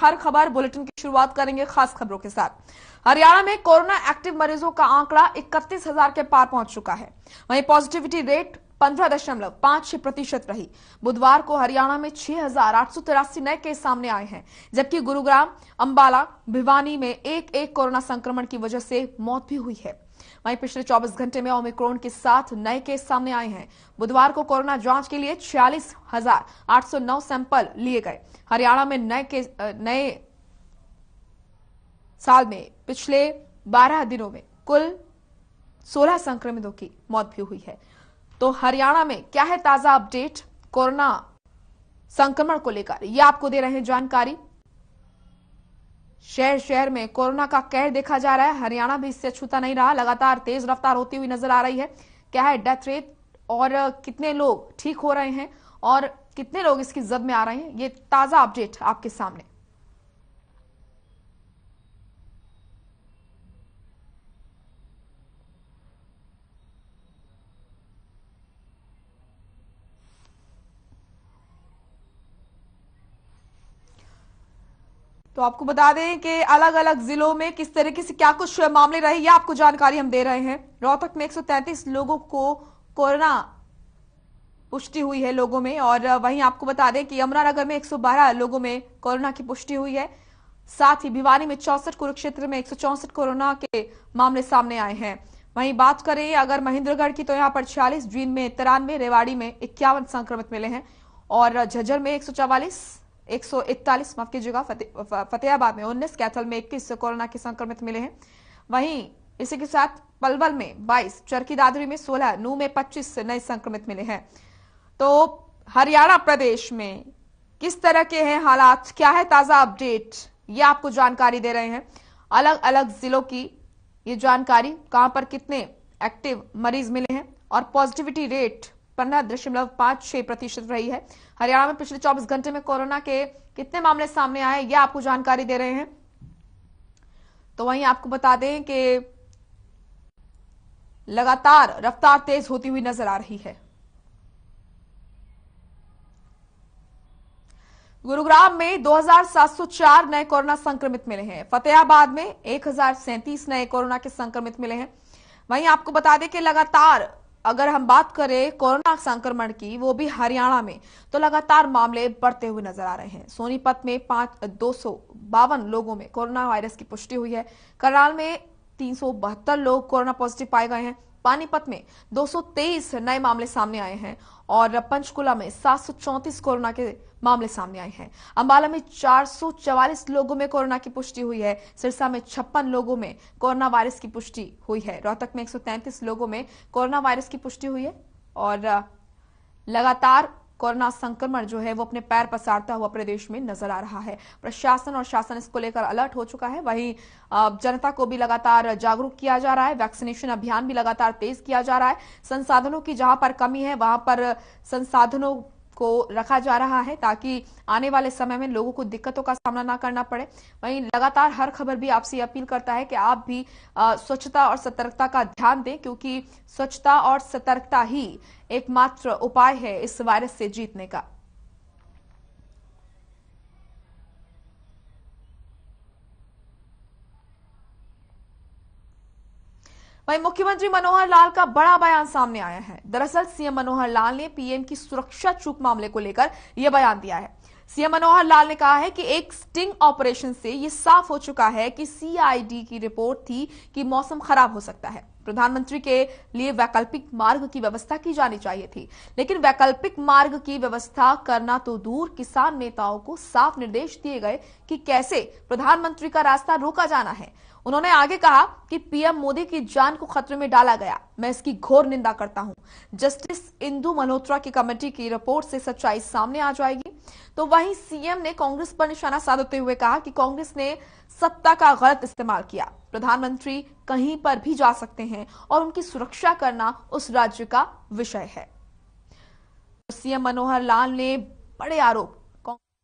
हर खबर बुलेटिन की शुरुआत करेंगे खास खबरों के साथ। हरियाणा में कोरोना एक्टिव मरीजों का आंकड़ा 31,000 के पार पहुंच चुका है। वहीं पॉजिटिविटी रेट 15.56% रही। बुधवार को हरियाणा में 6,883 नए केस सामने आए हैं, जबकि गुरुग्राम, अंबाला, भिवानी में एक कोरोना संक्रमण की वजह से मौत भी हुई है। वहीं पिछले 24 घंटे में ओमिक्रॉन के 7 नए केस सामने आए हैं। बुधवार को कोरोना जांच के लिए 46,809 सैंपल लिए गए। हरियाणा में नए साल में पिछले 12 दिनों में कुल 16 संक्रमितों की मौत भी हुई है। तो हरियाणा में क्या है ताजा अपडेट कोरोना संक्रमण को लेकर, यह आपको दे रहे हैं जानकारी। शहर शहर में कोरोना का कहर देखा जा रहा है। हरियाणा भी इससे छूता नहीं रहा, लगातार तेज रफ्तार होती हुई नजर आ रही है। क्या है डेथ रेट और कितने लोग ठीक हो रहे हैं और कितने लोग इसकी जद में आ रहे हैं, ये ताजा अपडेट आपके सामने। तो आपको बता दें कि अलग अलग जिलों में किस तरीके से क्या कुछ मामले रहे, ये आपको जानकारी हम दे रहे हैं। रोहतक में 133 लोगों को कोरोना पुष्टि हुई है लोगों में, और वहीं आपको बता दें कि यमुनानगर में 112 लोगों में कोरोना की पुष्टि हुई है। साथ ही भिवानी में 64, कुरुक्षेत्र में 164 कोरोना के मामले सामने आए हैं। वहीं बात करें अगर महेंद्रगढ़ की, तो यहां पर 46, जींद में 93, रेवाड़ी में 51 संक्रमित मिले हैं, और झज्जर में 141, माफ कीजिएगा, फतेहाबाद में 19, कैथल में 21 कोरोना के संक्रमित मिले हैं। वहीं इसी के साथ पलवल में 22, चरखी दादरी में 16, नूह में 25 नए संक्रमित मिले हैं। तो हरियाणा प्रदेश में किस तरह के हैं हालात, क्या है ताजा अपडेट, ये आपको जानकारी दे रहे हैं। अलग अलग जिलों की ये जानकारी, कहां पर कितने एक्टिव मरीज मिले हैं और पॉजिटिविटी रेट 15.56% रही है। हरियाणा में पिछले 24 घंटे में कोरोना के कितने मामले सामने आए, ये आपको जानकारी दे रहे हैं। तो वहीं आपको बता दें कि लगातार रफ्तार तेज होती हुई नजर आ रही है। गुरुग्राम में 2,704 नए कोरोना संक्रमित मिले हैं। फतेहाबाद में 1,037 नए कोरोना के संक्रमित मिले हैं। वहीं आपको बता दें कि लगातार अगर हम बात करें कोरोना संक्रमण की, वो भी हरियाणा में, तो लगातार मामले बढ़ते हुए नजर आ रहे हैं। सोनीपत में 252 लोगों में कोरोना वायरस की पुष्टि हुई है। करनाल में 372 लोग कोरोना पॉजिटिव पाए गए हैं। पानीपत में 223 नए मामले सामने आए हैं, और पंचकुला में 734 कोरोना के मामले सामने आए हैं। अंबाला में 444 लोगों में कोरोना की पुष्टि हुई है। सिरसा में 56 लोगों में कोरोना वायरस की पुष्टि हुई है। रोहतक में 133 लोगों में कोरोना वायरस की पुष्टि हुई है, और लगातार कोरोना संक्रमण जो है वो अपने पैर पसारता हुआ प्रदेश में नजर आ रहा है। प्रशासन और शासन इसको लेकर अलर्ट हो चुका है। वहीं जनता को भी लगातार जागरूक किया जा रहा है। वैक्सीनेशन अभियान भी लगातार तेज किया जा रहा है। संसाधनों की जहां पर कमी है वहां पर संसाधनों को रखा जा रहा है, ताकि आने वाले समय में लोगों को दिक्कतों का सामना ना करना पड़े। वहीं लगातार हर खबर भी आपसे अपील करता है कि आप भी स्वच्छता और सतर्कता का ध्यान दें, क्योंकि स्वच्छता और सतर्कता ही एकमात्र उपाय है इस वायरस से जीतने का। वहीं मुख्यमंत्री मनोहर लाल का बड़ा बयान सामने आया है। दरअसल सीएम मनोहर लाल ने पीएम की सुरक्षा चूक मामले को लेकर यह बयान दिया है। सीएम मनोहर लाल ने कहा है कि एक स्टिंग ऑपरेशन से यह साफ हो चुका है कि सीआईडी की रिपोर्ट थी कि मौसम खराब हो सकता है। प्रधानमंत्री के लिए वैकल्पिक मार्ग की व्यवस्था की जानी चाहिए थी, लेकिन वैकल्पिक मार्ग की व्यवस्था करना तो दूर, किसान नेताओं को साफ निर्देश दिए गए कि कैसे प्रधानमंत्री का रास्ता रोका जाना है। उन्होंने आगे कहा कि पीएम मोदी की जान को खतरे में डाला गया, मैं इसकी घोर निंदा करता हूं। जस्टिस इंदु मल्होत्रा की कमेटी की रिपोर्ट से सच्चाई सामने आ जाएगी। तो वहीं सीएम ने कांग्रेस पर निशाना साधते हुए कहा कि कांग्रेस ने सत्ता का गलत इस्तेमाल किया। प्रधानमंत्री कहीं पर भी जा सकते हैं और उनकी सुरक्षा करना उस राज्य का विषय है। सीएम मनोहर लाल ने बड़े आरोप,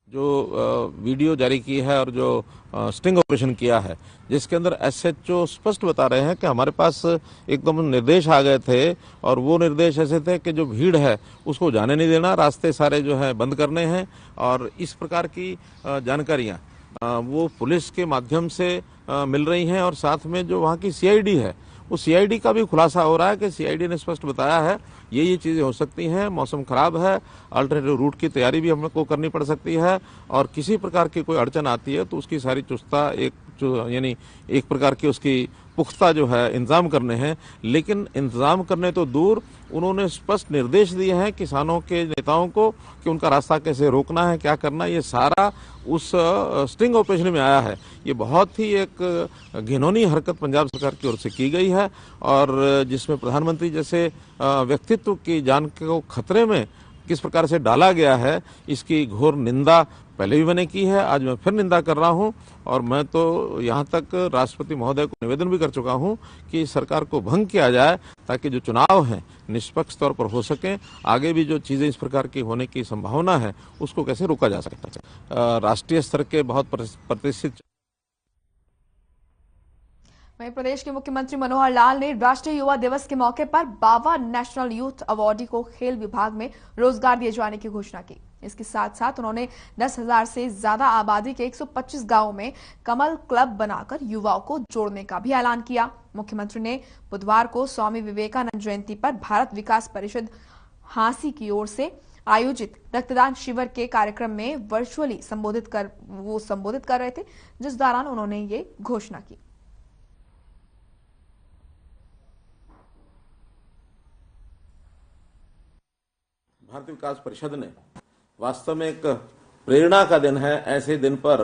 जो वीडियो जारी की है और जो स्टिंग ऑपरेशन किया है, जिसके अंदर एसएचओ स्पष्ट बता रहे हैं कि हमारे पास एकदम निर्देश आ गए थे, और वो निर्देश ऐसे थे कि जो भीड़ है उसको जाने नहीं देना, रास्ते सारे जो है बंद करने हैं, और इस प्रकार की जानकारियां वो पुलिस के माध्यम से मिल रही हैं और साथ में जो वहाँ की सीआईडी है वो सीआईडी का भी खुलासा हो रहा है कि सीआईडी ने स्पष्ट बताया है ये चीजें हो सकती हैं, मौसम खराब है, अल्टरनेटिव रूट की तैयारी भी हमको करनी पड़ सकती है और किसी प्रकार की कोई अड़चन आती है तो उसकी सारी चुस्ता यानी एक प्रकार की उसकी पुख्ता जो है इंतजाम करने हैं। लेकिन इंतजाम करने तो दूर, उन्होंने स्पष्ट निर्देश दिए हैं किसानों के नेताओं को कि उनका रास्ता कैसे रोकना है, क्या करना है, ये सारा उस स्टिंग ऑपरेशन में आया है। ये बहुत ही एक घिनौनी हरकत पंजाब सरकार की ओर से की गई है और जिसमें प्रधानमंत्री जैसे व्यक्तित्व की जान को खतरे में किस प्रकार से डाला गया है, इसकी घोर निंदा पहले भी मैंने की है, आज मैं फिर निंदा कर रहा हूं और मैं तो यहां तक राष्ट्रपति महोदय को निवेदन भी कर चुका हूं कि सरकार को भंग किया जाए ताकि जो चुनाव हैं निष्पक्ष तौर पर हो सकें। आगे भी जो चीजें इस प्रकार की होने की संभावना है उसको कैसे रोका जा सकता है। राष्ट्रीय स्तर के बहुत प्रतिष्ठित वहीं प्रदेश के मुख्यमंत्री मनोहर लाल ने राष्ट्रीय युवा दिवस के मौके पर बाबा नेशनल यूथ अवार्डी को खेल विभाग में रोजगार दिए जाने की घोषणा की। इसके साथ साथ उन्होंने 10,000 से ज्यादा आबादी के 125 गांवों में कमल क्लब बनाकर युवाओं को जोड़ने का भी ऐलान किया। मुख्यमंत्री ने बुधवार को स्वामी विवेकानंद जयंती पर भारत विकास परिषद हांसी की ओर से आयोजित रक्तदान शिविर के कार्यक्रम में वर्चुअली संबोधित कर रहे थे, जिस दौरान उन्होंने ये घोषणा की। भारतीय विकास परिषद ने वास्तव में एक प्रेरणा का दिन है। ऐसे दिन पर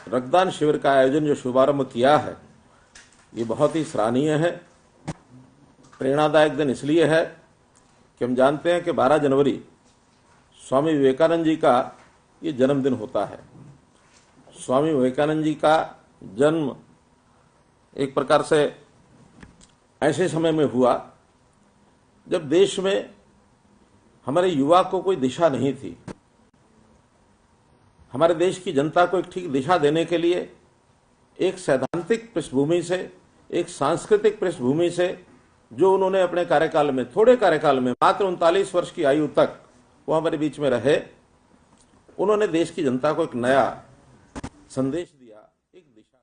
रक्तदान शिविर का आयोजन जो शुभारंभ किया है ये बहुत ही सराहनीय है। प्रेरणादायक दिन इसलिए है कि हम जानते हैं कि 12 जनवरी स्वामी विवेकानंद जी का ये जन्मदिन होता है। स्वामी विवेकानंद जी का जन्म एक प्रकार से ऐसे समय में हुआ जब देश में हमारे युवा को कोई दिशा नहीं थी। हमारे देश की जनता को एक ठीक दिशा देने के लिए एक सैद्धांतिक पृष्ठभूमि से, एक सांस्कृतिक पृष्ठभूमि से जो उन्होंने अपने कार्यकाल में, थोड़े कार्यकाल में, मात्र 39 वर्ष की आयु तक वो हमारे बीच में रहे, उन्होंने देश की जनता को एक नया संदेश दिया, एक दिशा।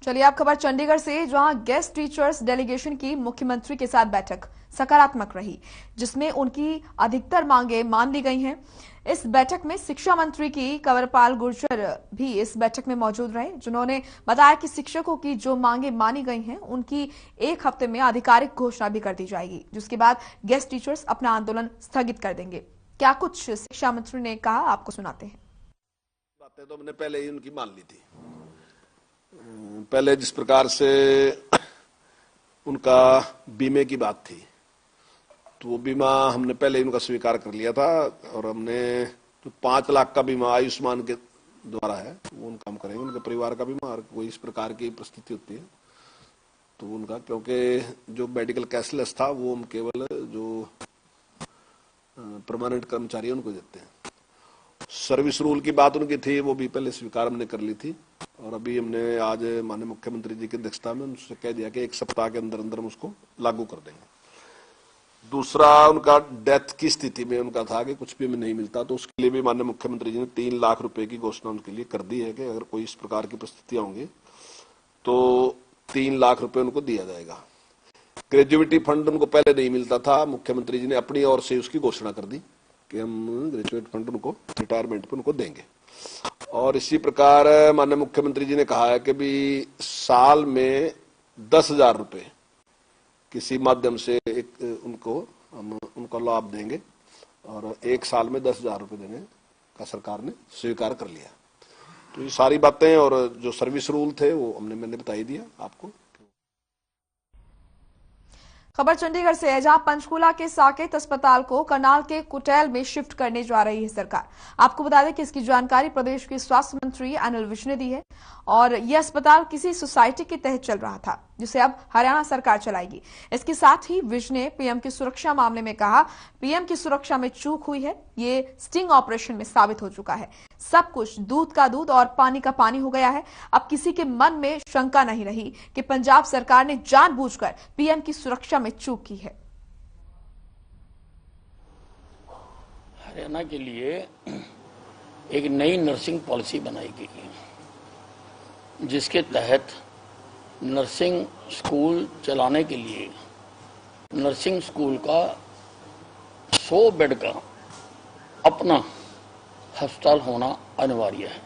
चलिए अब खबर चंडीगढ़ से, जहां गेस्ट टीचर्स डेलीगेशन की मुख्यमंत्री के साथ बैठक सकारात्मक रही, जिसमें उनकी अधिकतर मांगे मान ली गई हैं। इस बैठक में शिक्षा मंत्री की कंवरपाल गुर्जर भी इस बैठक में मौजूद रहे, जिन्होंने बताया कि शिक्षकों की जो मांगे मानी गई हैं उनकी एक हफ्ते में आधिकारिक घोषणा भी कर दी जाएगी, जिसके बाद गेस्ट टीचर्स अपना आंदोलन स्थगित कर देंगे। क्या कुछ शिक्षा मंत्री ने कहा, आपको सुनाते हैं। बातें तो हमने पहले ही उनकी मान ली थी। पहले जिस प्रकार से उनका बीमे की बात थी तो वो बीमा हमने पहले ही उनका स्वीकार कर लिया था और हमने जो 5 लाख का बीमा आयुष्मान के द्वारा है वो उनका हम करेंगे। उनके परिवार का बीमा, और कोई इस प्रकार की परिस्थिति होती है तो उनका, क्योंकि जो मेडिकल कैशलेस था वो हम केवल जो परमानेंट कर्मचारी उनको देते हैं। सर्विस रूल की बात उनकी थी, वो भी पहले स्वीकार हमने कर ली थी और अभी हमने आज माननीय मुख्यमंत्री जी की अध्यक्षता में उनसे कह दिया कि 1 सप्ताह के अंदर अंदर हम उसको लागू कर देंगे। दूसरा, उनका डेथ की स्थिति में उनका था कि कुछ भी हमें नहीं मिलता, तो उसके लिए भी माननीय मुख्यमंत्री जी ने 3 लाख रुपए की घोषणा उनके लिए कर दी है कि अगर कोई इस प्रकार की परिस्थितियां होंगी तो 3 लाख रुपए उनको दिया जाएगा। ग्रेजुएटी फंड उनको पहले नहीं मिलता था, मुख्यमंत्री जी ने अपनी ओर से उसकी घोषणा कर दी कि हम ग्रेजुएट फंड उनको रिटायरमेंट पे उनको देंगे। और इसी प्रकार माननीय मुख्यमंत्री जी ने कहा है कि भी साल में 10,000 रुपए किसी माध्यम से हम उनको लाभ देंगे और 1 साल में 10,000 रुपए देने का सरकार ने स्वीकार कर लिया। तो ये सारी बातें और जो सर्विस रूल थे वो मैंने बता ही दिया आपको। खबर चंडीगढ़ से है, जहां पंचकूला के साकेत अस्पताल को करनाल के कुटेल में शिफ्ट करने जा रही है सरकार। आपको बता दें कि इसकी जानकारी प्रदेश के स्वास्थ्य मंत्री अनिल विज ने दी है और यह अस्पताल किसी सोसाइटी के तहत चल रहा था, जिसे अब हरियाणा सरकार चलाएगी। इसके साथ ही विज ने पीएम की सुरक्षा मामले में कहा, पीएम की सुरक्षा में चूक हुई है, ये स्टिंग ऑपरेशन में साबित हो चुका है। सब कुछ दूध का दूध और पानी का पानी हो गया है। अब किसी के मन में शंका नहीं रही कि पंजाब सरकार ने जानबूझकर पीएम की सुरक्षा में चूक की है। हरियाणा के लिए एक नई नर्सिंग पॉलिसी बनाई गई है, जिसके तहत नर्सिंग स्कूल चलाने के लिए नर्सिंग स्कूल का 100 बेड का अपना अस्पताल होना अनिवार्य है।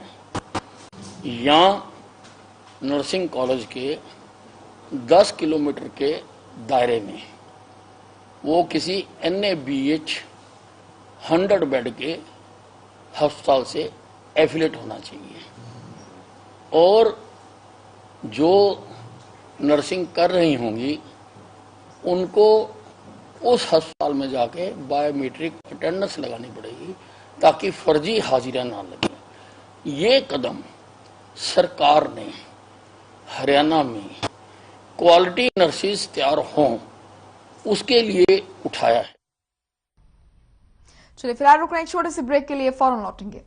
यहाँ नर्सिंग कॉलेज के 10 किलोमीटर के दायरे में वो किसी NABH 100 बेड के अस्पताल से एफिलेट होना चाहिए और जो नर्सिंग कर रही होंगी उनको उस अस्पताल में जाके बायोमेट्रिक अटेंडेंस लगानी पड़ेगी ताकि फर्जी हाजिरा ना लगे। ये कदम सरकार ने हरियाणा में क्वालिटी नर्सेज तैयार हों उसके लिए उठाया है। चलिए फिलहाल रुकना एक छोटे से ब्रेक के लिए, फौरन लौटेंगे।